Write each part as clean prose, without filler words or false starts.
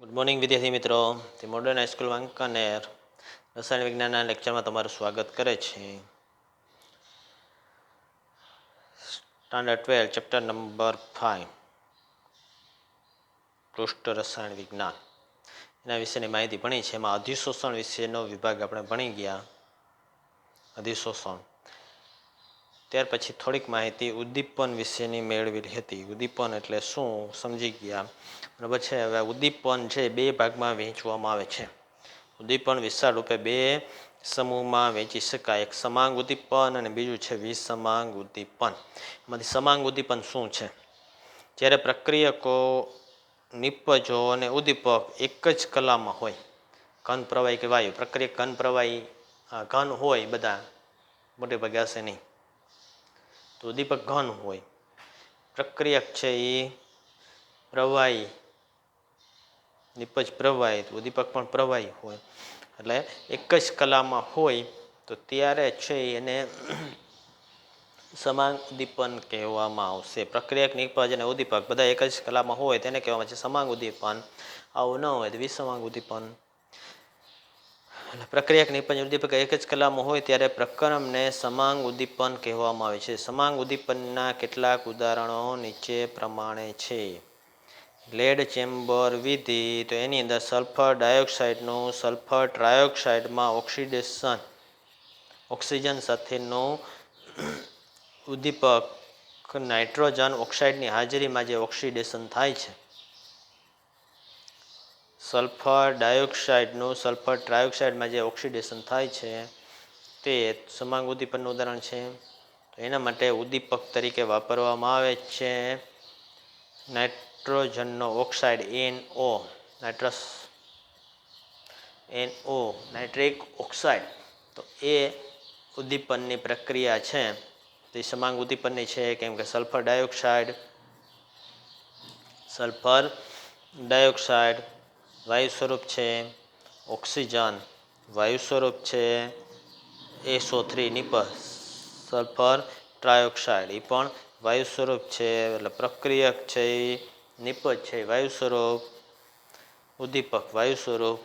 Good morning વિદ્યાર્થી મિત્રો. The modern high school Wankaner રસાયણ વિજ્ઞાનના લેક્ચરમાં તમારું સ્વાગત કરે છે. સ્ટાન્ડર્ડ 12 ચેપ્ટર નંબર 5 પૃષ્ઠ રસાયણ વિજ્ઞાન એના વિશેની માહિતી ભણી છે. એમાં અધિશોષણ વિશેનો વિભાગ આપણે ભણી ગયા. અધિશોષણ ત્યાર પછી થોડીક માહિતી ઉદ્દીપન વિશેની મેળવેલી હતી. ઉદ્દીપન એટલે શું સમજી ગયા. બરાબર છે. હવે ઉદ્દીપન છે બે ભાગમાં વહેંચવામાં આવે છે. ઉદ્દીપન વિશાળ રૂપે બે સમૂહમાં વહેંચી શકાય. એક સમાંગ ઉદ્દીપન અને બીજું છે વિસમાંગ ઉદ્દીપન. એમાંથી સમાંગ ઉદ્દીપન શું છે? જ્યારે પ્રક્રિયકો, નિપજો અને ઉદ્દીપક એક જ કલામાં હોય, ઘન પ્રવાહી કે વાયુ, પ્રક્રિયક ઘન પ્રવાહી ઘન હોય, બધા મોટે ભાગે હશે નહીં, તો ઉદ્દીપક ઘન હોય, પ્રક્રિયક છે એ પ્રવાહી, નિપજ પ્રવાહી, ઉદ્દીપક પણ પ્રવાહી હોય, એટલે એક જ કલામાં હોય તો ત્યારે છે એને સમાંગ ઉદ્દીપન કહેવામાં આવશે. પ્રક્રિયક, નિપજ અને ઉદ્દીપક બધા એક જ કલામાં હોય તેને કહેવામાં આવે છે સમાંગ ઉદ્દીપન. આવું ન હોય તો વિસમાંગ ઉદ્દીપન. પ્રક્રિયક, નિપજ, ઉદ્દીપક એક જ કલામાં હોય ત્યારે પ્રકરણને સમાંગ ઉદ્દીપન કહેવામાં આવે છે. સમાંગ ઉદ્દીપનના કેટલાક ઉદાહરણો નીચે પ્રમાણે છે. લેડ ચેમ્બર વિધિ, તો એની અંદર સલ્ફર ડાયોક્સાઇડનું સલ્ફર ટ્રાયોક્સાઇડમાં ઓક્સિડેશન, ઓક્સિજન સાથેનું ઉદ્દીપક નાઇટ્રોજન ઓક્સાઇડની હાજરીમાં જે ઓક્સિડેશન થાય છે, સલ્ફર ડાયોક્સાઇડનું સલ્ફર ટ્રાયોક્સાઇડમાં જે ઓક્સિડેશન થાય છે તે સમાંગ ઉદ્દીપનનું ઉદાહરણ છે. તો એના માટે ઉદ્દીપક તરીકે વાપરવામાં આવે છે નાઇટ્રોજનનો ઓક્સાઇડ NO, નાઇટ્રિક ઓક્સાઇડ. તો એ ઉદ્દીપનની પ્રક્રિયા છે તે સમાંગ ઉદ્દીપનની છે, કેમ કે સલ્ફર ડાયોક્સાઇડ વાયુ સ્વરૂપ છે, ઓક્સિજન વાયુ સ્વરૂપ છે, SO3 નિપજ સલ્ફર ટ્રાયોક્સાઇડ એ પણ વાયુ સ્વરૂપ છે. એટલે પ્રક્રિયક છે એ નિપજ છે વાયુ સ્વરૂપ, ઉદ્દીપક વાયુ સ્વરૂપ.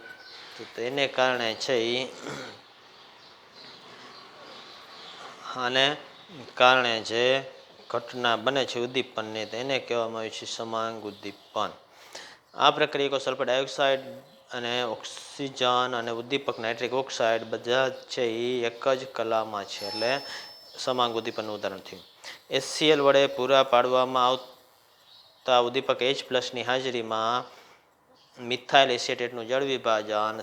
તો તેને કારણે છે એ આને કારણે જે ઘટના બને છે ઉદ્દીપનની તેને કહેવામાં આવે છે સમાંગ ઉદ્દીપન. આ પ્રક્રિયકો સલ્ફર ડાયોક્સાઇડ અને ઓક્સિજન અને ઉદ્દીપક નાઇટ્રિક ઓક્સાઇડ બધા છે એ એક જ કલામાં છે, એટલે સમાંગ ઉદ્દીપનનું ઉદાહરણ થયું. HCl વડે પૂરા પાડવામાં આવતા ઉદ્દીપક H+ની હાજરીમાં મિથાઇલ એસિટેટનું જળ વિભાજન,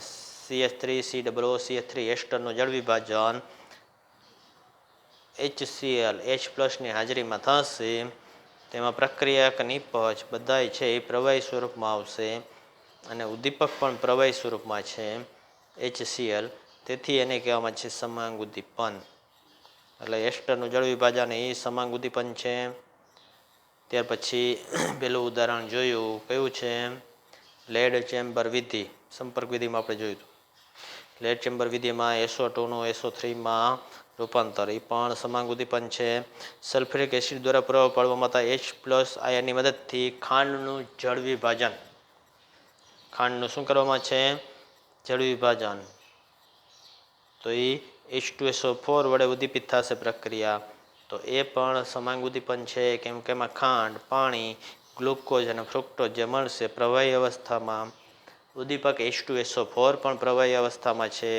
CH3COOCH3 એસ્ટરનું જળ વિભાજન HCl H+ની હાજરીમાં થશે. તેમાં પ્રક્રિયક, નિપજ બધાય છે એ પ્રવાહી સ્વરૂપમાં આવશે અને ઉદ્દીપક પણ પ્રવાહી સ્વરૂપમાં છે HCl. તેથી એને કહેવામાં છે સમાંગ ઉદ્દીપન. એટલે એસ્ટરનું જળ વિભાજન એ સમાંગ ઉદ્દીપન છે. ત્યાર પછી પેલું ઉદાહરણ જોયું કયું છે, લેડ ચેમ્બર વિધિ, સંપર્ક વિધિમાં આપણે જોયું હતું. લેડ ચેમ્બર વિધિમાં SO2નું SO3માં રૂપાંતર એ પણ સમાંગ ઉદ્દીપન છે. સલ્ફ્યુરિક એસિડ દ્વારા પૂરા પાડવામાં આવતા H+ આયનની મદદથી ખાંડનું જળ વિભાજન, ખાંડનું શું કરવામાં છે, જળ વિભાજન. તો એ H2SO4 વડે ઉદ્દીપિત થશે પ્રક્રિયા. તો એ પણ સમાંગ ઉદ્દીપન છે, કેમ કે એમાં ખાંડ, પાણી, ગ્લુકોઝ અને ફ્રુક્ટોઝ જે મળશે પ્રવાહી અવસ્થામાં. ઉદ્દીપક H2SO4 પણ પ્રવાહી અવસ્થામાં છે.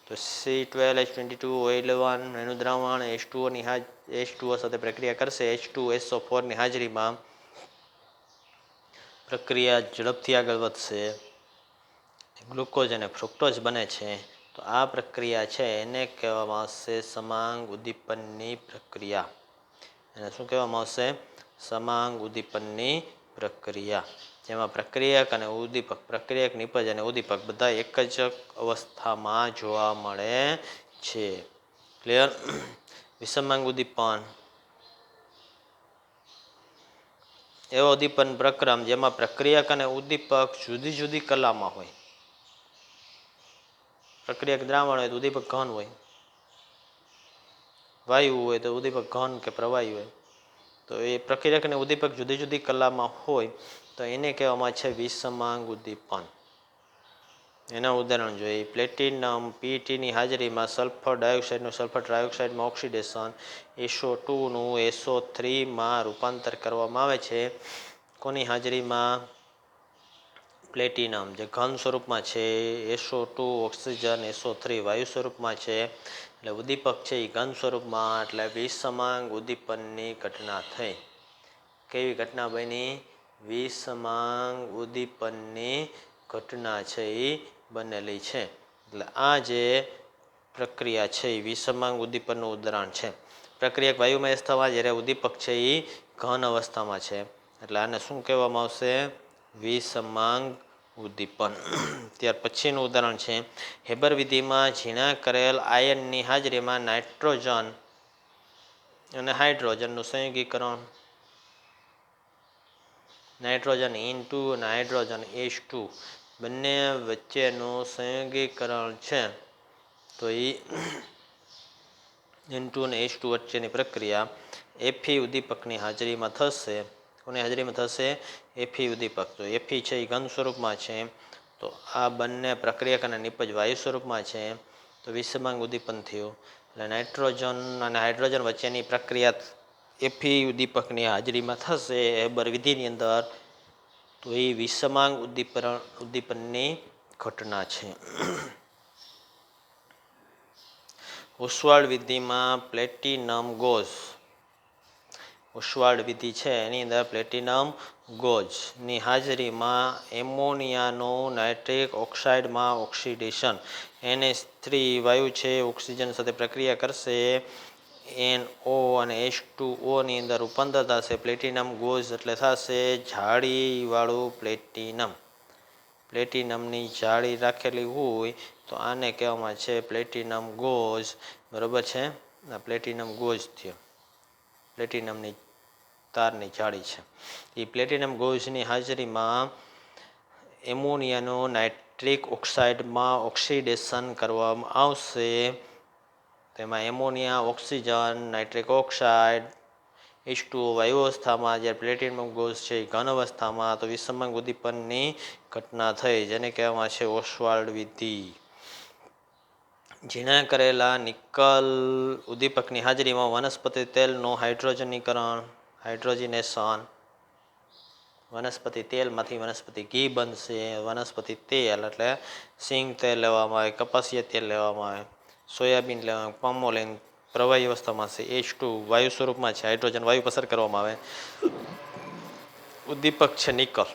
તો C12H22O11 એનું દ્રાવણ H2O સાથે પ્રક્રિયા કરશે. H2SO4ની હાજરીમાં પ્રક્રિયા ઝડપથી આગળ વધશે, ગ્લુકોઝ અને ફ્રુક્ટોઝ બને છે. તો આ પ્રક્રિયા છે એને કહેવામાં આવશે સમાંગ ઉદ્દીપનની પ્રક્રિયા. એને શું કહેવામાં આવશે, સમાંગ ઉદ્દીપનની પ્રક્રિયા. જેમાં પ્રક્રિયક અને ઉદ્દીપક, પ્રક્રિયક, નિપજ અને ઉદ્દીપક બધા એક જ અવસ્થામાં જોવા મળે છે. ક્લિયર. વિષમાંગ ઉદ્દીપન એવો ઉદ્દીપન પ્રક્રમ જેમાં પ્રક્રિયક અને ઉદ્દીપક જુદી જુદી કલામાં હોય. પ્રક્રિયક દ્રાવણ હોય તો ઉદ્દીપક ઘન હોય, વાયુ હોય તો ઉદ્દીપક ઘન કે પ્રવાહી હોય. તો એ પ્રક્રિયક અને ઉદ્દીપક જુદી જુદી કલામાં હોય તો એને કહેવામાં છે વિષમાંગ ઉદ્દીપન. એના ઉદાહરણ જોઈએ. પ્લેટિનમ પીટીની હાજરીમાં સલ્ફર ડાયોક્સાઇડનું સલ્ફર ટ્રાયોક્સાઇડમાં ઓક્સિડેશન, SO2નું SO3માં રૂપાંતર કરવામાં આવે છે. કોની હાજરીમાં? પ્લેટિનમ જે ઘન સ્વરૂપમાં છે, SO2 ઓક્સિજન, SO3 વાયુ સ્વરૂપમાં છે. એટલે ઉદ્દીપક છે એ ઘન સ્વરૂપમાં, એટલે વિષમાંગ ઉદ્દીપનની ઘટના થઈ. કેવી ઘટના બની? વિષમાંગ ઉદ્દીપનની ઘટના છે એ બનેલી છે. એટલે આ જે પ્રક્રિયા છે એ વિષમાંગ ઉદ્દીપનનું ઉદાહરણ છે. પ્રક્રિયા વાયુમય અવસ્થામાં જ્યારે ઉદ્દીપક છે એ ઘન અવસ્થામાં છે, એટલે આને શું કહેવામાં આવશે? વિષમાંગ ઉદ્દીપન. ત્યાર પછીનું ઉદાહરણ છે હેબર વિધિમાં ઝીણા કરેલ આયનની હાજરીમાં નાઇટ્રોજન અને હાઇડ્રોજનનું સંયોગીકરણ. નાઇટ્રોજન N2 અને હાઇડ્રોજન H2 બંને વચ્ચેનું સંયોગીકરણ છે. તો એ N2 અને H2 વચ્ચેની પ્રક્રિયા Fe ઉદ્દીપકની હાજરીમાં થશે. કોની હાજરીમાં થશે? Fe ઉદ્દીપક. તો Fe છે એ ઘન સ્વરૂપમાં છે, તો આ બંને પ્રક્રિયક અને નિપજ વાયુ સ્વરૂપમાં છે. તો વિષમાંગ ઉદ્દીપન થયું. એટલે નાઇટ્રોજન અને હાઇડ્રોજન વચ્ચેની પ્રક્રિયા Fe ઉદ્દીપકની હાજરીમાં થશે હેબર વિધિની અંદર. તો એ વિષમાંગ ઉદ્દીપનની ઘટના છે. ઓસ્વાલ્ડ વિધિમાં પ્લેટિનમ ગોઝ. ઓસ્વાલ્ડ વિધિ છે એની અંદર પ્લેટિનમ ગોઝની હાજરીમાં એમોનિયાનું નાઇટ્રિક ઓક્સાઇડમાં ઓક્સિડેશન, NH3 વાયુ છે ઓક્સિજન સાથે પ્રક્રિયા કરશે, NO અને H2O ની અંદર રૂપાંતર થશે. પ્લેટિનમ ગોઝ એટલે થશે જાળીવાળું પ્લેટિનમ. પ્લેટિનમની જાળી રાખેલી હોય તો આને કહેવામાં છે પ્લેટિનમ ગોઝ. બરાબર છે? આ પ્લેટિનમ ગોઝ થયો. પ્લેટિનમની તારની જાળી છે. એ પ્લેટિનમ ગોઝની હાજરીમાં એમોનિયાનું નાઇટ્રિક ઓક્સાઇડમાં ઓક્સિડેશન કરવામાં આવશે. તેમાં ammonia, oxygen, nitric oxide, H2O વાયુ અવસ્થામાં, જ્યારે પ્લેટિનમ ગોઝ છે એ ઘન અવસ્થામાં. તો વિષમાંગ ઉદ્દીપનની ઘટના થઈ, જેને કહેવામાં છે ઓસ્વાલ્ડ વિધિ. ઝીણા કરેલા નિકલ ઉદ્દીપકની હાજરીમાં વનસ્પતિ તેલનું હાઇડ્રોજનીકરણ, હાઇડ્રોજનેશન. વનસ્પતિ તેલમાંથી વનસ્પતિ ઘી બનશે. વનસ્પતિ તેલ એટલે સિંગ તેલ લેવામાં આવે, કપાસિયા તેલ લેવામાં આવે, સોયાબીન લેવામાં આવે, પામોલિન પ્રવાહી અવસ્થામાં છે, H2 વાયુ સ્વરૂપમાં છે, હાઇડ્રોજન વાયુ પસાર કરવામાં આવે. ઉદ્દીપક છે નિકલ,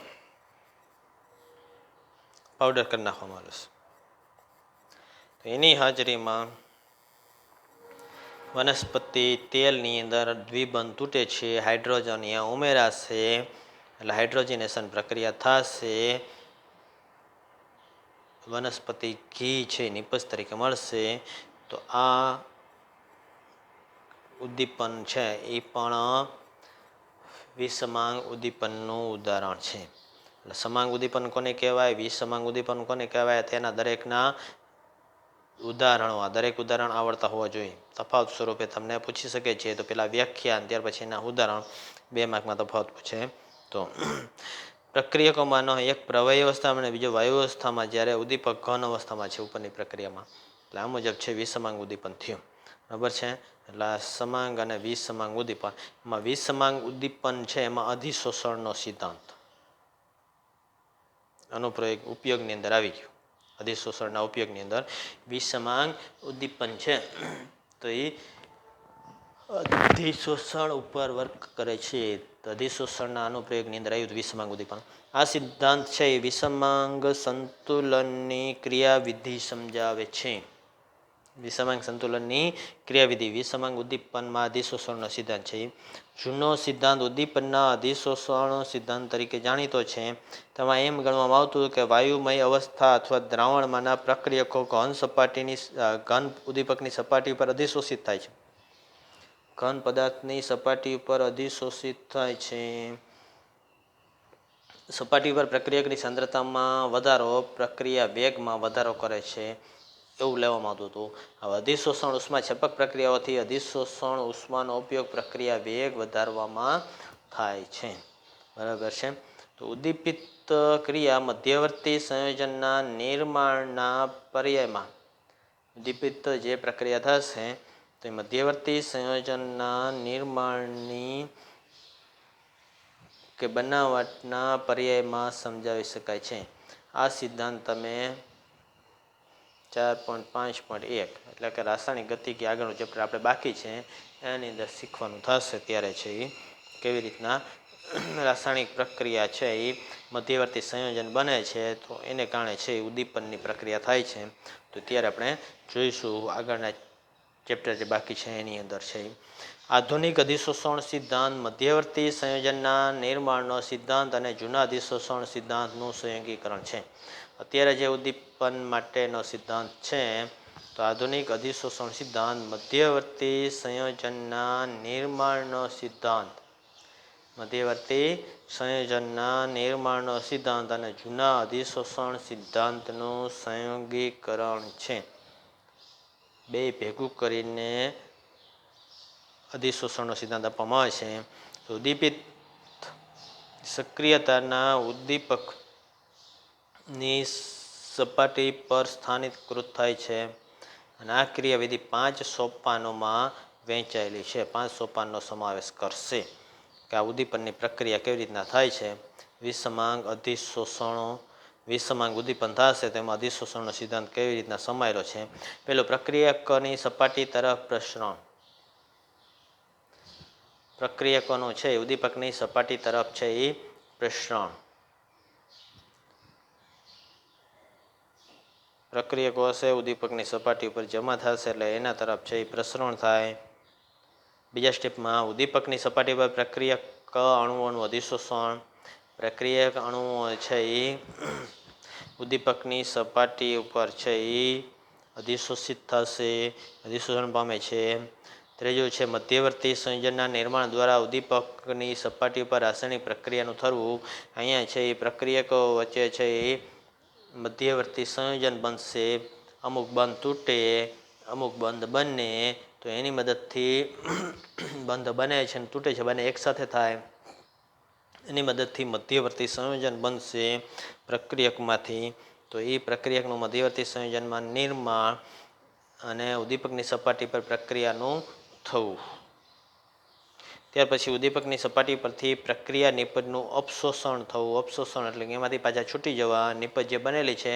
પાવડર કરી નાખવામાં આવે છે. તો એની હાજરીમાં વનસ્પતિ તેલની અંદર દ્વિબંધ તૂટે છે, હાઇડ્રોજન અહીંયા ઉમેરાશે, એટલે હાઇડ્રોજનેશન પ્રક્રિયા થશે. વનસ્પતિ ઘી છે નિપજ તરીકે મળશે. તો આ ઉદ્દીપન છે એ પણ વિષમાંગ ઉદ્દીપનનું ઉદાહરણ છે. એટલે સમાંગ ઉદ્દીપન કોને કહેવાય, વિષમાંગ ઉદ્દીપન કોને કહેવાય, તેના દરેકના ઉદાહરણો, દરેક ઉદાહરણ આવડતા હોવા જોઈએ. તફાવત સ્વરૂપે તમને પૂછી શકે છે. તો પેલા વ્યાખ્યાન, ત્યાર પછી એના ઉદાહરણ, 2 માર્કમાં તફાવત પૂછે. તો પ્રક્રિયકોમાંનો એક પ્રવાહી અવસ્થામાં અને બીજો વાયુ અવસ્થામાં, જ્યારે ઉદ્દીપક ઘન અવસ્થામાં છે ઉપરની પ્રક્રિયામાં. એટલે આ મુજબ છે વિષમાંગ ઉદ્દીપન થયું. બરાબર છે? એટલે સમાંગ અને વિષમાંગ ઉદ્દીપન. એમાં વિષમાંગ ઉદ્દીપન છે એમાં અધિશોષણનો સિદ્ધાંત અનુપ્રયોગ ઉપયોગની અંદર આવી ગયો. અધિશોષણના ઉપયોગની અંદર વિષમાંગ ઉદ્દીપન છે તો એ અધિશોષણ ઉપર વર્ક કરે છે. તો અધિશોષણના અનુપ્રયોગની અંદર આવ્યું વિષમાંગ ઉદ્દીપન. આ સિદ્ધાંત છે એ વિષમાંગ સંતુલનની ક્રિયાવિધિ સમજાવે છે. વિષમાંગ સંતુલનની ક્રિયાવિધિ વિષમાંગ ઉદ્દીપનમાં અધિશોષણનો સિદ્ધાંત છે. જૂનો સિદ્ધાંત ઉદ્દીપનના અધિશોષણ સિદ્ધાંત તરીકે જાણીતો છે. તેમાં એમ ગણવામાં આવતું કે વાયુમય અવસ્થા અથવા દ્રાવણમાંના પ્રક્રિયકો ઘન ઉદ્દીપકની સપાટી પર અધિશોષિત થાય છે. ઘન પદાર્થની સપાટી ઉપર અધિશોષિત થાય છે. સપાટી પર પ્રક્રિયકની સાંદ્રતામાં વધારો પ્રક્રિયા વેગમાં વધારો કરે છે, એવું લેવામાં આવતું હતું. હવે અધિશોષણ ઉષ્મા છેપક પ્રક્રિયાઓથી અધિશોષણ ઉષ્માનો ઉપયોગ પ્રક્રિયા વેગ વધારવામાં થાય છે. બરાબર છે? તો ઉદ્દીપિત ક્રિયા મધ્યવર્તી સંયોજનના નિર્માણના પર્યાયમાં ઉદ્દીપિત જે પ્રક્રિયા થશે તો એ મધ્યવર્તી સંયોજનના નિર્માણની કે બનાવટના પર્યાયમાં સમજાવી શકાય છે. આ સિદ્ધાંત તમે 4.5.1 એટલે કે રાસાયણિક ગતિકી આગળનું ચેપ્ટર આપણે બાકી છે એની અંદર શીખવાનું થશે ત્યારે છે એ કેવી રીતના રાસાયણિક પ્રક્રિયા છે એ મધ્યવર્તી સંયોજન બને છે તો એને કારણે છે એ ઉદ્દીપનની પ્રક્રિયા થાય છે. તો ત્યારે આપણે જોઈશું આગળના ચેપ્ટર જે બાકી છે એની અંદર છે. આધુનિક અધિશોષણ સિદ્ધાંત મધ્યવર્તી સંયોજનના નિર્માણનો સિદ્ધાંત અને જૂના અધિશોષણ સિદ્ધાંતનું સંયોગીકરણ છે. અત્યારે જે ઉદ્દીપન માટેનો સિદ્ધાંત છે તો આધુનિક અધિશોષણ સિદ્ધાંત મધ્યવર્તી સંયોજનના નિર્માણનો સિદ્ધાંત મધ્યવર્તી સંયોજનના નિર્માણનો સિદ્ધાંત અને જૂના અધિશોષણ સિદ્ધાંતનું સંયોગીકરણ છે. બે ભેગું કરીને અધિશોષણનો સિદ્ધાંત આપવામાં આવે છે. તો ઉદ્દીપિત સક્રિયતાના ઉદ્દીપકની સપાટી પર સ્થાનિકૃત થાય છે અને આ ક્રિયાવિધિ 5 સોપાનોમાં વહેંચાયેલી છે. 5 સોપાનનો સમાવેશ કરશે કે આ ઉદ્દીપનની પ્રક્રિયા કેવી રીતના થાય છે. વિષમાંગ અધિશોષણો વિષમાંગ ઉદ્દીપન થશે તેમાં અધિશોષણનો સિદ્ધાંત કેવી રીતના સમાયેલો છે. પેલો પ્રક્રિયકની સપાટી તરફ પ્રસરણ પ્રક્રિયકોનું છે ઉદ્દીપકની સપાટી તરફ છે એ પ્રસરણ પ્રક્રિયકો હશે ઉદ્દીપકની સપાટી ઉપર જમા થશે એટલે એના તરફ છે એ પ્રસરણ થાય. બીજા સ્ટેપમાં ઉદ્દીપકની સપાટી પર પ્રક્રિયક અણુઓનું અધિશોષણ પ્રક્રિયક અણુઓ છે એ ઉદ્દીપકની સપાટી ઉપર છે એ અધિશોષિત થશે અધિશોષણ પામે છે. ત્રીજું છે મધ્યવર્તી સંયોજનના નિર્માણ દ્વારા ઉદ્દીપકની સપાટી ઉપર રાસાયણિક પ્રક્રિયાનું થવું. અહીંયા છે એ પ્રક્રિયકો વચ્ચે છે એ મધ્યવર્તી સંયોજન બનશે. અમુક બંધ તૂટે અમુક બંધ બને તો એની મદદથી બંધ બને છે અને તૂટે છે બંને એકસાથે થાય એની મદદથી મધ્યવર્તી સંયોજન બનશે પ્રક્રિયકમાંથી. તો એ પ્રક્રિયકનું મધ્યવર્તી સંયોજનમાં નિર્માણ અને ઉદ્દીપકની સપાટી પર પ્રક્રિયાનું થવું. ત્યાર પછી ઉદ્દીપકની સપાટી પરથી પ્રક્રિયા નિપજનું અપશોષણ થવું. અપશોષણ એટલે કે એમાંથી પાછા છૂટી જવા. નિપજ જે બનેલી છે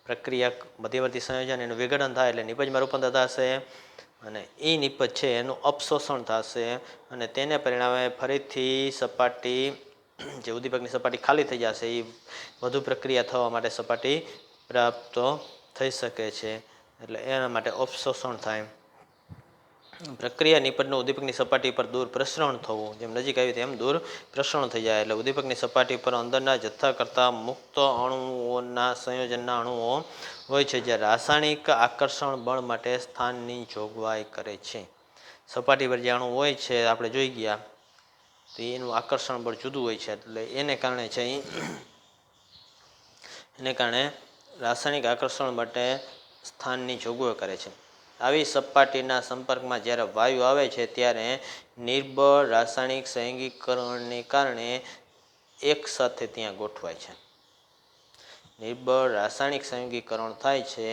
પ્રક્રિયા મધ્યવર્તી સંયોજન એનું વિઘટન થાય એટલે નિપજમાં રૂપાંતર થશે અને એ નિપજ છે એનું અપશોષણ થશે અને તેને પરિણામે ફરીથી સપાટી જે ઉદ્દીપકની સપાટી ખાલી થઈ જશે એ વધુ પ્રક્રિયા થવા માટે સપાટી પ્રાપ્ત થઈ શકે છે એટલે એના માટે અપશોષણ થાય. પ્રક્રિયા નિપજનું ઉદ્દીપકની સપાટી પર દૂર પ્રસરણ થવું. જેમ નજીક આવી તેમ દૂર પ્રસરણ થઈ જાય એટલે ઉદ્દીપકની સપાટી પર અંદરના જથ્થા કરતાં મુક્ત અણુઓના સંયોજનના અણુઓ હોય છે જે રાસાયણિક આકર્ષણ બળ માટે સ્થાનની જોગવાઈ કરે છે. સપાટી પર જે અણુ હોય છે આપણે જોઈ ગયા તો એનું આકર્ષણ બળ જુદું હોય છે એટલે એને કારણે છે એને કારણે રાસાયણિક આકર્ષણ માટે સ્થાનની જોગવાઈ કરે છે. આવી સપાટીના સંપર્કમાં જ્યારે વાયુ આવે છે ત્યારે નિર્બળ રાસાયણિક સંયોગીકરણને કારણે એક સાથે ત્યાં ગોઠવાય છે. નિર્બળ રાસાયણિક સંયોગીકરણ થાય છે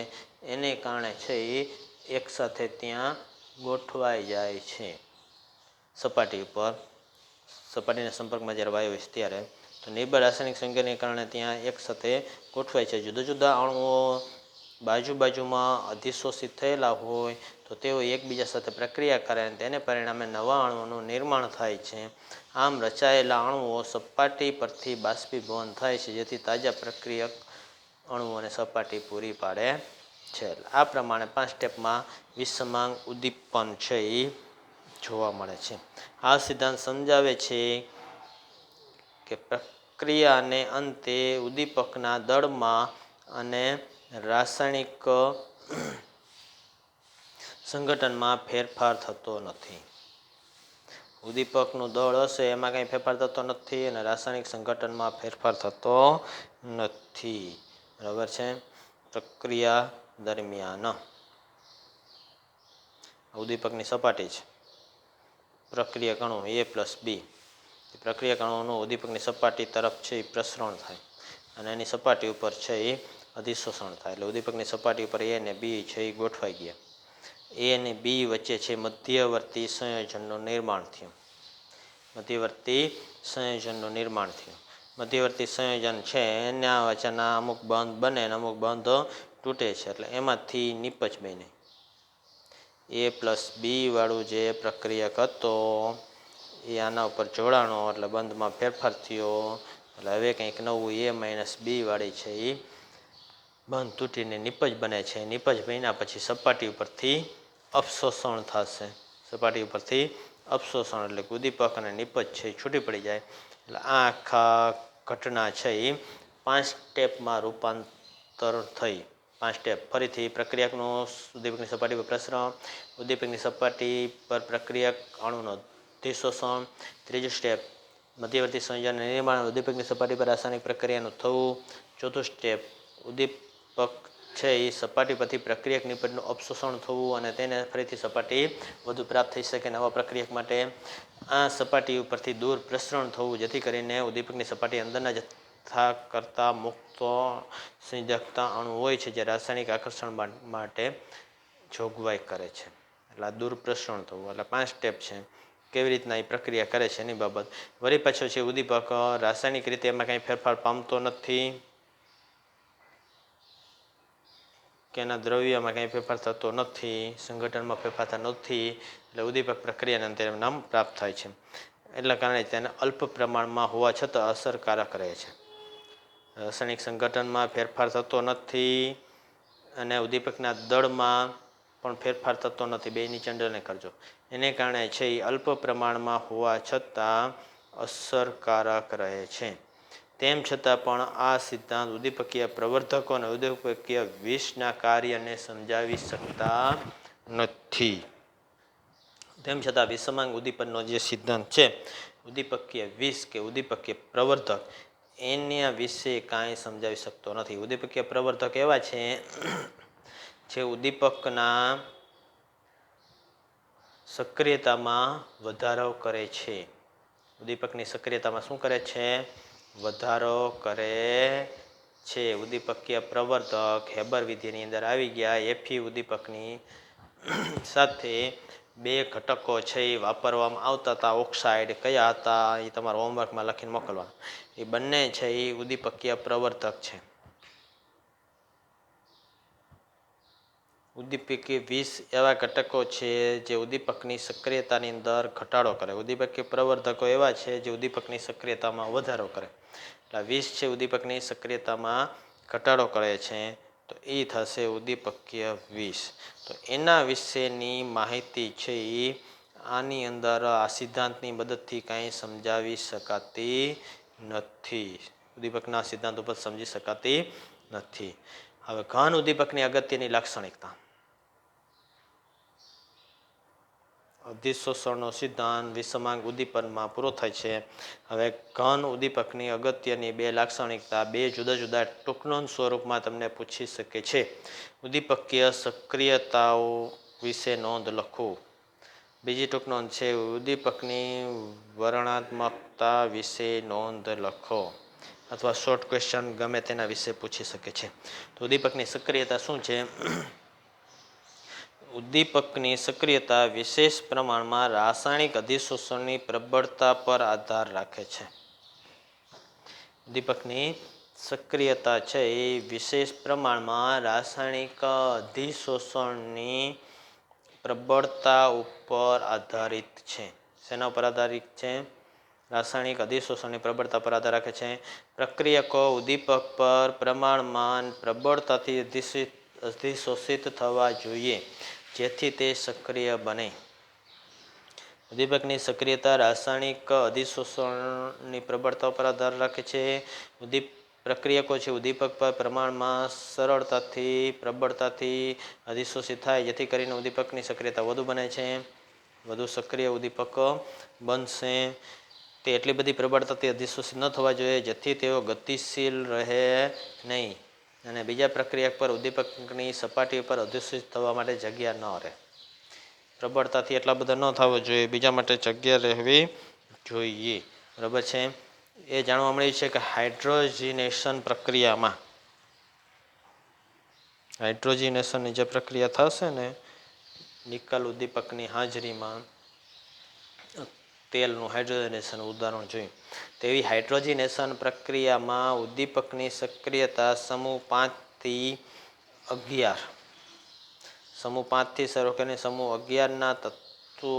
એને કારણે છે એ એક સાથે ત્યાં ગોઠવાઈ જાય છે. સપાટી ઉપર સપાટીના સંપર્કમાં જ્યારે વાયુ હોય છે ત્યારે તો નિર્બળ રાસાયણિક સંયોગીકરણને કારણે ત્યાં એક સાથે ગોઠવાય છે. જુદા જુદા અણુઓ બાજુમાં અધિશોષિત થયેલા હોય તો તેઓ એકબીજા સાથે પ્રક્રિયા કરે અને તેને પરિણામે નવા અણુઓનું નિર્માણ થાય છે. આમ રચાયેલા અણુઓ સપાટી પરથી બાષ્પીભવન થાય છે જેથી તાજા પ્રક્રિયક અણુઓને સપાટી પૂરી પાડે છે. આ પ્રમાણે 5 સ્ટેપમાં વિષમાંગ ઉદ્દીપન છે એ જોવા મળે છે. આ સિદ્ધાંત સમજાવે છે કે પ્રક્રિયાને અંતે ઉદ્દીપકના દળમાં અને રાસાયણિક સંગઠનમાં ફેરફાર થતો નથી. ઉદ્દીપકનું દળ હશે એમાં કંઈ ફેરફાર થતો નથી અને રાસાયણિક સંગઠનમાં ફેરફાર થતો નથી. બરાબર છે. પ્રક્રિયા દરમિયાન ઉદ્દીપકની સપાટી છે પ્રક્રિયક અણુ A+B પ્રક્રિયક અણુઓનું ઉદ્દીપકની સપાટી તરફ છે એ પ્રસરણ થાય અને એની સપાટી ઉપર છે એ અધિશોષણ થાય. એટલે ઉદ્દીપકની સપાટી ઉપર એ અને બી છે એ ગોઠવાઈ ગયા. એ અને બી વચ્ચે છે મધ્યવર્તી સંયોજનનું નિર્માણ થયું. મધ્યવર્તી સંયોજનનું નિર્માણ થયું. મધ્યવર્તી સંયોજન છે એના વચ્ચેના અમુક બંધ બને અને અમુક બંધ તૂટે છે. એટલે એમાંથી નિપજ બને. એ પ્લસ બી વાળું જે પ્રક્રિયક હતો એ આના ઉપર જોડાણો એટલે બંધમાં ફેરફાર થયો. એટલે હવે કંઈક નવું એ માઇનસ બી વાળી છે એ બંધ તૂટીને નિપજ બને છે. નિપજ બન્યા પછી સપાટી ઉપરથી અપશોષણ થશે. સપાટી ઉપરથી અપશોષણ એટલે ઉદ્દીપક અને નિપજ છે એ છૂટી પડી જાય. એટલે આ આખા ઘટના છે એ 5 સ્ટેપમાં રૂપાંતર થઈ. 5 સ્ટેપ ફરીથી પ્રક્રિયકનું ઉદ્દીપકની સપાટી પર પ્રસરણ, ઉદ્દીપકની સપાટી પર પ્રક્રિયક અણુનો અધિશોષણ, ત્રીજું સ્ટેપ મધ્યવર્તી સંયોજન નિર્માણ, ઉદ્દીપકની સપાટી પર રાસાયણિક પ્રક્રિયાનું થવું, ચોથું સ્ટેપ ઉદ્દીપક છે એ સપાટી પરથી પ્રક્રિયક નિપજનું અપશોષણ થવું અને તેને ફરીથી સપાટી વધુ પ્રાપ્ત થઈ શકે નવા પ્રક્રિયક માટે. આ સપાટી ઉપરથી દૂર પ્રસરણ થવું જેથી કરીને ઉદ્દીપકની સપાટી અંદરના જથ્થા કરતાં મુક્ત સંયોજકતા અણુ હોય છે જે રાસાયણિક આકર્ષણ માટે જોગવાઈ કરે છે. એટલે દૂર પ્રસરણ થવું એટલે 5 સ્ટેપ છે. કેવી રીતના એ પ્રક્રિયા કરે છે એની બાબત. વળી પાછો છે ઉદ્દીપક રાસાયણિક રીતે એમાં કંઈ ફેરફાર પામતો નથી કે એના દ્રવ્યમાં કંઈ ફેરફાર થતો નથી, સંગઠનમાં ફેરફાર થતો નથી. એટલે ઉદ્દીપક પ્રક્રિયાને અંતે નામ પ્રાપ્ત થાય છે. એટલા કારણે તેને અલ્પ પ્રમાણમાં હોવા છતાં અસરકારક રહે છે. રાસાયણિક સંગઠનમાં ફેરફાર થતો નથી અને ઉદ્દીપકના દળમાં પણ ફેરફાર થતો નથી. બે નીચે અંડરલાઈન કરજો. એને કારણે છે એ અલ્પ પ્રમાણમાં હોવા છતાં અસરકારક રહે છે. તેમ છતાં પણ આ સિદ્ધાંત ઉદ્દીપકીય પ્રવર્ધકો અને ઉદ્દીપકીય વિષના કાર્યને સમજાવી શકતા નથી. તેમ છતાં વિષમાંગ ઉદ્દીપનનો જે સિદ્ધાંત છે ઉદ્દીપકીય વિષ કે ઉદ્દીપકીય પ્રવર્ધક એના વિશે કાંઈ સમજાવી શકતો નથી. ઉદ્દીપકીય પ્રવર્ધક એવા છે જે ઉદ્દીપકના સક્રિયતામાં વધારો કરે છે. ઉદ્દીપકની સક્રિયતામાં શું કરે છે? વધારો કરે છે. ઉદ્દીપકીય પ્રવર્ધક હેબર વિધિની અંદર આવી ગયા. એફી ઉદ્દીપકની સાથે 2 ઘટકો છે એ વાપરવામાં આવતા હતા. ઓક્સાઇડ કયા હતા એ તમારા હોમવર્કમાં લખીને મોકલવાના. એ બંને છે એ ઉદ્દીપકીય પ્રવર્ધક છે. ઉદ્દીપકીય વિષ એવા ઘટકો છે જે ઉદ્દીપકની સક્રિયતાની અંદર ઘટાડો કરે. ઉદ્દીપકીય પ્રવર્ધકો એવા છે જે ઉદ્દીપકની સક્રિયતામાં વધારો કરે. એટલે વિષ છે ઉદ્દીપકની સક્રિયતામાં ઘટાડો કરે છે તો એ થશે ઉદ્દીપકીય વિષ. તો એના વિશેની માહિતી છે એ આની અંદર આ સિદ્ધાંતની મદદથી કાંઈ સમજાવી શકાતી નથી. ઉદ્દીપકના સિદ્ધાંત ઉપર સમજી શકાતી નથી. હવે ઘન ઉદ્દીપકની અગત્યની લાક્ષણિકતા. અધિશોષણનો સિદ્ધાંત વિષમાંગ ઉદ્દીપનમાં પૂરો થાય છે. હવે ઘન ઉદ્દીપકની અગત્યની 2 લાક્ષણિકતા 2 જુદા જુદા ટૂંકનોંધ સ્વરૂપમાં તમને પૂછી શકે છે. ઉદ્દીપકીય સક્રિયતાઓ વિશે નોંધ લખો. બીજી ટૂંકનોંધ છે ઉદ્દીપકની વર્ણનાત્મકતા વિશે નોંધ લખો. અથવા શોર્ટ ક્વેશ્ચન ગમે તેના વિશે પૂછી શકે છે. તો ઉદ્દીપકની સક્રિયતા શું છે? ઉદ્દીપકની સક્રિયતા વિશેષ પ્રમાણમાં રાસાયણિક અધિશોષણની પ્રબળતા પર આધાર રાખે છે. ઉદ્દીપકની સક્રિયતા છે એ વિશેષ પ્રમાણમાં રાસાયણિક અધિશોષણની પ્રબળતા ઉપર આધારિત છે. શેના ઉપર આધારિત છે? રાસાયણિક અધિશોષણની પ્રબળતા પર આધાર રાખે છે. પ્રક્રિયકો ઉદ્દીપક પર પ્રમાણમાં પ્રબળતાથી અધિશોષિત થવા જોઈએ જેથી તે સક્રિય બને. ઉદ્દીપકની સક્રિયતા રાસાયણિક અધિશોષણની પ્રબળતા પર આધાર રાખે છે. પ્રક્રિયકો છે ઉદ્દીપક પર પ્રમાણમાં સરળતાથી પ્રબળતાથી અધિશોષિત થાય જેથી કરીને ઉદ્દીપકની સક્રિયતા વધુ બને છે. વધુ સક્રિય ઉદ્દીપક બનશે. તે એટલી બધી પ્રબળતાથી અધિશોષિત ન થવા જોઈએ જેથી તેઓ ગતિશીલ રહે નહીં અને બીજા પ્રક્રિયક પર ઉદ્દીપકની સપાટી ઉપર અધિશોષિત થવા માટે જગ્યા ન રહે. પ્રબળતાથી એટલા બધા ન થવા જોઈએ, બીજા માટે જગ્યા રહેવી જોઈએ. બરાબર છે. એ જાણવા મળ્યું છે કે હાઇડ્રોજનેશન હાઇડ્રોજનેશનની જે પ્રક્રિયા થશે ને નિકલ ઉદ્દીપકની હાજરીમાં તેલનું હાઇડ્રોજનેશન ઉદાહરણ જોયું. તેવી હાઇડ્રોજનેશન પ્રક્રિયામાં ઉદ્દીપકની સક્રિયતા સમૂહ 5 થી 11 સમૂહ 5થી શરૂ કરીને સમૂહ 11ના તત્વો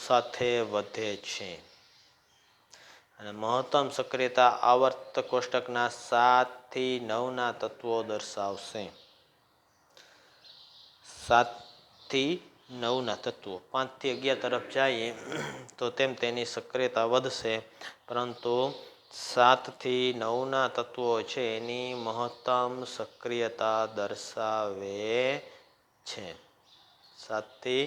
સાથે વધે છે અને મહત્તમ સક્રિયતા આવર્ત કોષ્ટકના 7થી 9ના તત્વો દર્શાવશે. 7થી 9ના તત્વો 5થી 11 તરફ જઈએ તો તેમ તેની સક્રિયતા વધશે, પરંતુ 7થી 9ના તત્વો છે એની મહત્તમ સક્રિયતા દર્શાવે છે. 7થી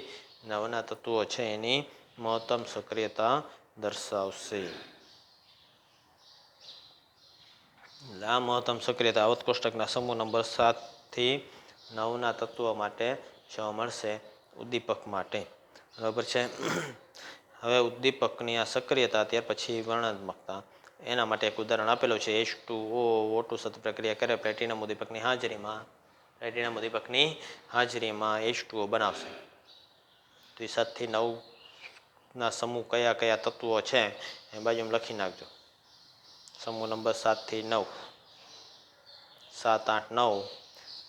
9ના તત્વો છે એની મહત્તમ સક્રિયતા દર્શાવશે. આ મહત્તમ સક્રિયતા આવર્ત કોષ્ટકના સમૂહ નંબર 7થી 9ના તત્વો માટે જોવા મળશે ઉદ્દીપક માટે. બરાબર છે. હવે ઉદ્દીપકની આ સક્રિયતા, ત્યાર પછી વર્ણનાત્મકતા, એના માટે એક ઉદાહરણ આપેલું છે. H2O O2 સાથે પ્રક્રિયા કરે પ્લેટિનમ ઉદ્દીપકની હાજરીમાં H2O બનાવશે. તો એ 7થી 9ના સમૂહ કયા કયા તત્વો છે એ બાજુમાં લખી નાખજો. સમૂહ નંબર 7થી 9, 7, 8,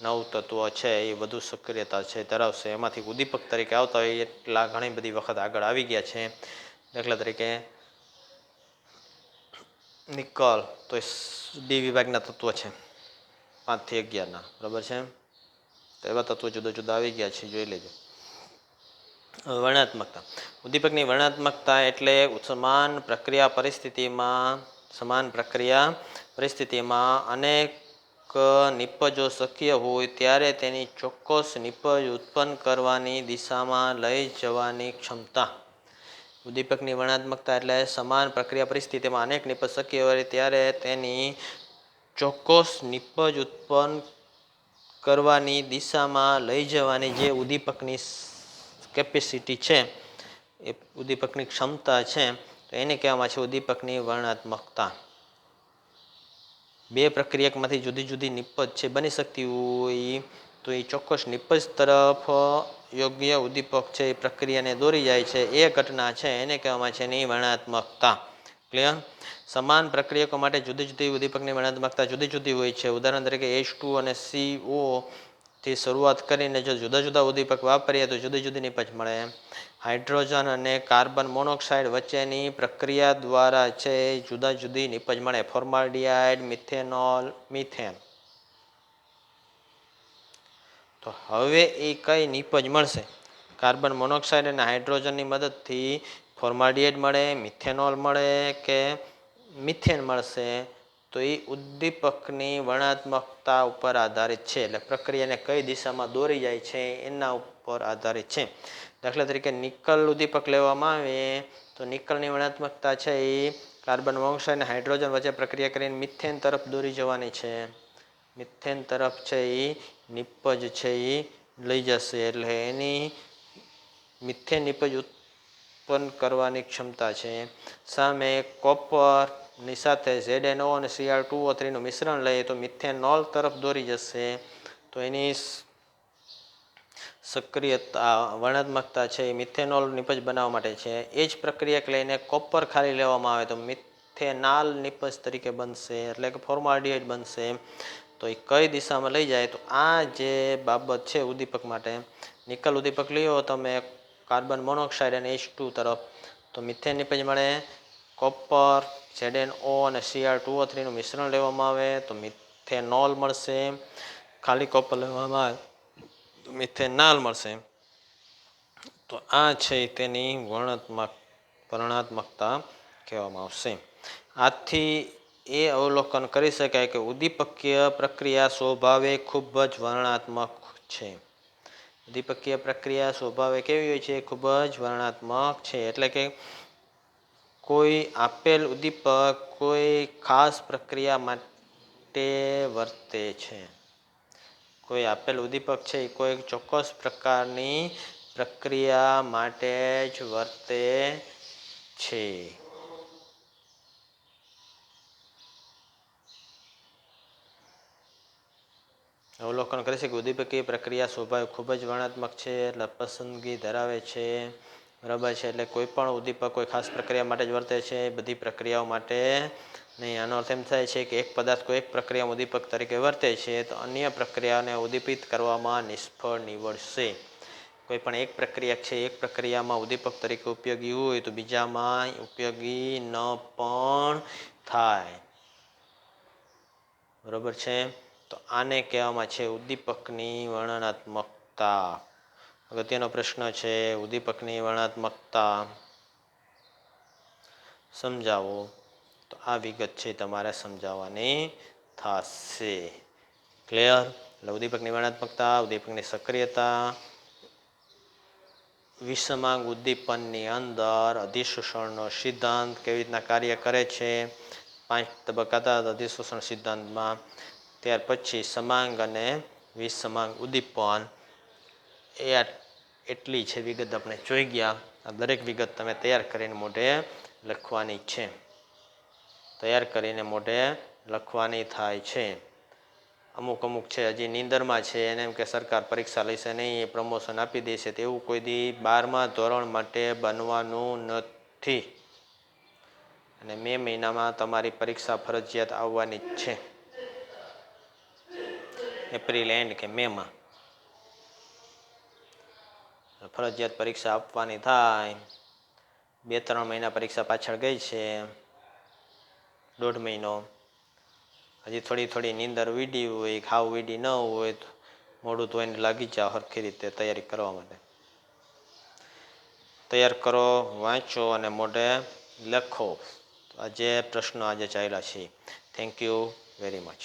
9 તત્વો છે એ વધુ સક્રિયતા છે ધરાવશે. એમાંથી ઉદ્દીપક તરીકે આવતા હોય એટલા ઘણી બધી વખત આગળ આવી ગયા છે. દાખલા તરીકે નિકલ તો એ ડી વિભાગના તત્વો છે 5થી 11ના. બરાબર છે. તો એવા તત્વો જુદા જુદા આવી ગયા છે, જોઈ લેજો. વર્ણનાત્મકતા. ઉદ્દીપકની વર્ણનાત્મકતા એટલે સમાન પ્રક્રિયા પરિસ્થિતિમાં અનેક નિપજો શક્ય હોય ત્યારે તેની ચોક્કસ નિપજ ઉત્પન્ન કરવાની દિશામાં લઈ જવાની ક્ષમતા. ઉદ્દીપકની વર્ણનાત્મકતા એટલે સમાન પ્રક્રિયા પરિસ્થિતિમાં અનેક નિપજ શક્ય હોય ત્યારે તેની ચોક્કસ નિપજ ઉત્પન્ન કરવાની દિશામાં લઈ જવાની જે ઉદ્દીપકની કેપેસિટી છે, એ ઉદ્દીપકની ક્ષમતા છે, તો એને કહેવામાં છે ઉદ્દીપકની વર્ણનાત્મકતા. બે પ્રક્રિયકમાંથી જુદી જુદી નિપજ છે બની શકતી હોય તો એ ચોક્કસ નિપજ તરફ યોગ્ય ઉદ્દીપક છે એ પ્રક્રિયાને દોરી જાય છે, એ ઘટના છે એને કહેવામાં છે એની વર્ણનાત્મકતા. ક્લિયર? સમાન પ્રક્રિયકો માટે જુદી જુદી ઉદ્દીપકની વર્ણનાત્મકતા જુદી જુદી હોય છે. ઉદાહરણ તરીકે H2 અને CO થી શરૂઆત કરીને જો જુદા જુદા ઉદ્દીપક વાપરીએ તો જુદી જુદી નિપજ મળે. હાઇડ્રોજન અને કાર્બન મોનોક્સાઇડ વચ્ચેની પ્રક્રિયા દ્વારા છે જુદા જુદી નિપજ મળે. Formaldehyde, methanol, methane. તો હવે એ કઈ નિપજ મળશે? કાર્બન મોનોક્સાઇડ અને હાઇડ્રોજનની મદદથી ફોર્માલ્ડિહાઇડ મળે, મિથેનોલ મળે કે મિથેન મળશે? તો એ ઉદ્દીપકની વર્ણનાત્મકતા ઉપર આધારિત છે. એટલે પ્રક્રિયાને કઈ દિશામાં દોરી જાય છે એના ઉપર આધારિત છે. દાખલા તરીકે નિકલ ઉદ્દીપક લેવામાં આવે તો નિકલની વર્ણનાત્મકતા છે એ કાર્બન મોનોક્સાઇડ અને હાઇડ્રોજન વચ્ચે પ્રક્રિયા કરીને મિથેન તરફ દોરી જવાની છે. મિથેન તરફ છે એ નિપજ છે એ લઈ જશે. એટલે એની મિથેન નિપજ ઉત્પન્ન કરવાની ક્ષમતા છે. સામે કોપરની સાથે ZNO અને Cr2O3નું મિશ્રણ લઈએ તો મિથેનોલ તરફ દોરી જશે. તો એની સક્રિયતા વર્ણનાત્મકતા છે એ મિથેનોલ નિપજ બનાવવા માટે છે. એ જ પ્રક્રિયા લઈને કોપર ખાલી લેવામાં આવે તો મિથેનાલ નિપજ તરીકે બનશે, એટલે કે ફોર્માલ્ડિહાઇડ બનશે. તો એ કઈ દિશામાં લઈ જાય? તો આ જે બાબત છે ઉદ્દીપક માટે, નિકલ ઉદ્દીપક લ્યો તમે કાર્બન મોનોક્સાઇડ અને H2 તરફ તો મિથેન નિપજ મળે. કોપર, ZNO અને Cr2O3નું મિશ્રણ લેવામાં આવે તો મિથેનોલ મળશે. ખાલી કોપર લેવામાં આવે તો મિથેનાલ મળશે. તો આ છે તેની વર્ણનાત્મકતા કહેવામાં આવશે. આથી એ અવલોકન કરી શકાય કે ઉદ્દીપકીય પ્રક્રિયા સ્વભાવે ખૂબ જ વર્ણનાત્મક છે. ઉદ્દીપકીય પ્રક્રિયા સ્વભાવે કેવી હોય છે? ખૂબ જ વર્ણનાત્મક છે. એટલે કે કોઈ આપેલ ઉદ્દીપક કોઈ ખાસ પ્રક્રિયા માટે વર્તે છે. કોઈ આપેલ ઉદ્દીપક છે એ કોઈ ચોક્કસ પ્રકારની પ્રક્રિયા માટે જ વર્તે છે. અવલોકન કરે છે કે ઉદ્દીપકીય પ્રક્રિયા સ્વભાવ ખૂબ જ વર્ણનાત્મક છે, એટલે પસંદગી ધરાવે છે. બરાબર છે, એટલે કોઈ પણ ઉદ્દીપક કોઈ ખાસ પ્રક્રિયા માટે જ વર્તે છે, બધી પ્રક્રિયાઓ માટે નહીં. આનો અર્થ એમ થાય છે કે એક પદાર્થ કોઈ એક પ્રક્રિયા ઉદ્દીપક તરીકે વર્તે છે તો અન્ય પ્રક્રિયાને ઉદ્દીપિત કરવામાં નિષ્ફળ નીવડશે. કોઈ પણ એક પ્રક્રિયા છે, એક પ્રક્રિયામાં ઉદ્દીપક તરીકે ઉપયોગી હોય તો બીજામાં ઉપયોગી ન પણ થાય. બરાબર છે, તો આને કહેવામાં છે ઉદ્દીપકની વર્ણનાત્મકતા. અગત્યનો પ્રશ્ન છે, ઉદ્દીપકની વર્ણનાત્મકતા સમજાવો. તો આ વિગત છે તમારે સમજાવવાની થશે. ક્લિયર? એટલે ઉદ્દીપકની વર્ણનાત્મકતા, ઉદ્દીપકની સક્રિયતા, વિષમાંગ ઉદ્દીપનની અંદર અધિશોષણનો સિદ્ધાંત કેવી રીતના કાર્ય કરે છે, 5 તબક્કા હતા અધિશોષણ સિદ્ધાંતમાં. ત્યાર પછી સમાંગ અને વિષમાંગ ઉદ્દીપન, એ એટલી છે વિગત આપણે જોઈ ગયા. આ દરેક વિગત તમે તૈયાર કરીને મોઢે લખવાની છે. તૈયાર કરીને મોઢે લખવાની થાય છે. અમુક છે હજી નીંદરમાં છે, એને એમ કે સરકાર પરીક્ષા લેશે નહીં, પ્રમોશન આપી દેશે, તેવું કોઈ દી 12મા ધોરણ માટે બનવાનું નથી. અને મે મહિનામાં તમારી પરીક્ષા ફરજિયાત આવવાની જ છે, એપ્રિલ એન્ડ કે મેમાં ફરજિયાત પરીક્ષા આપવાની થાય. 2-3 મહિના પરીક્ષા પાછળ ગઈ છે, 1.5 મહિનો. હજી થોડી નીંદર વીડી હોય, ખાવ વીડી ન હોય તો મોડું ધોઈને લાગી જાઓ સરખી રીતે તૈયારી કરવા માટે. તૈયાર કરો, વાંચો અને મોઢે લખો. આજે પ્રશ્નો આજે ચાલ્યા છે. Thank you very much.